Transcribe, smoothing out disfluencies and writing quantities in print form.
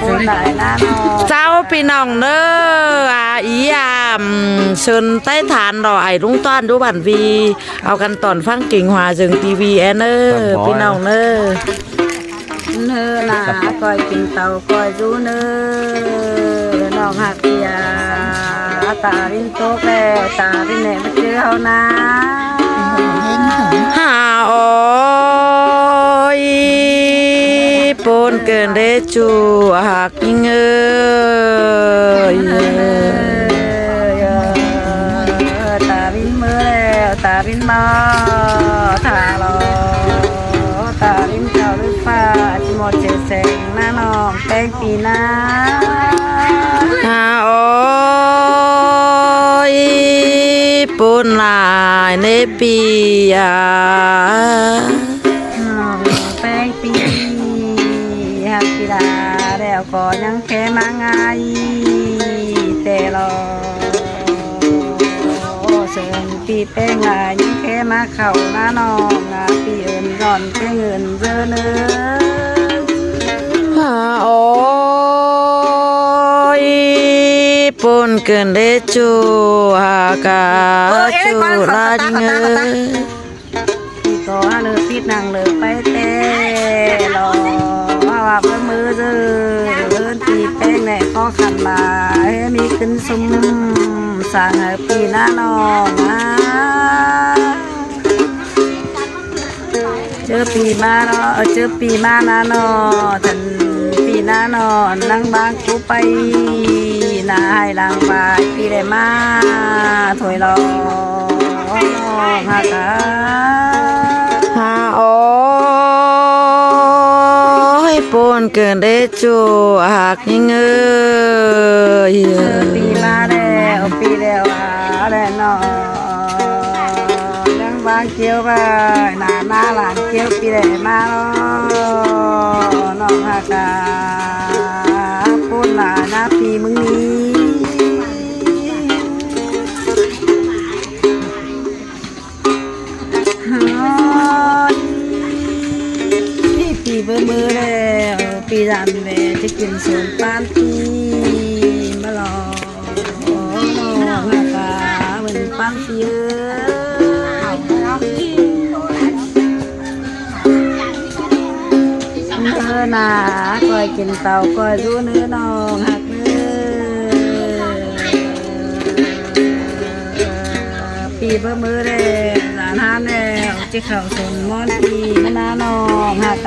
ปูนได้นะน้องเจ้าพี่น้องเนออีเชิญใต้ฐานรอไอ้ลุงต้อนดูบันวีเอากันตอนฟังกิ่งหัวจึงทีวีเนอพี่น้องเนอเนื้อหนาก้อยกินเต่าก้อยรู้เนื้อน้องหักยาตารินโตกแล้วตารินเนมาเจอเฮานะหาโอ้ยปนเกินได้จูหักยิงตารินเมื่อแล้วตารินมาทาลอตารินเจ้าลึกฟ้าจิมอดเจแสงหน้าน้องแป้งปีหน้าหาโอ้ยปนลายในปีแป้งปีฮักกีฬาแล้วก็ยังแค่มาไงแต่รอเสิร์นปีแป้งลายยังแค่มาเข่าหน้าน้องปีเอิญก่อนแค่เงินเจอเนื้อหาโอ้ยปนเกินได้จูหากาจูลาดิเงพี่ก็เลือปิดนางเลือไปเต้รอว่าเพื่อมือเจอเลื่อนปีแป้งแหน่ก็ขันลายมีขึ้นซุ่มสั่งให้ปีหน้าน้องเจอปีมาเนาะเจอปีมาหน้าน้อฉันปีหน้าน้อนั่งบางกูไปนายหลังบายปีได้มาถอยรอหากาหาโอ้ยปนเกินได้จูหักยิงปีมาแล้วปีแล้วอะไรเนาะยังบางเกี่ยวไปหน้าหลังเกี่ยวปีได้มาเนาะน้องหากาปูนหน้าปีมึงนี้ปีเบอร์แล้วปีดำแม่จะกินส่วนปานปีมาหลอกหากาเหมือนปานปีหนาก้อยกินเต่าก้อยรู้เนื้อน้องหักเนื้อปีเบอร์เลยหลานห้ามแล้วจะเข่าสนมอนปีมะนาวน้องหัก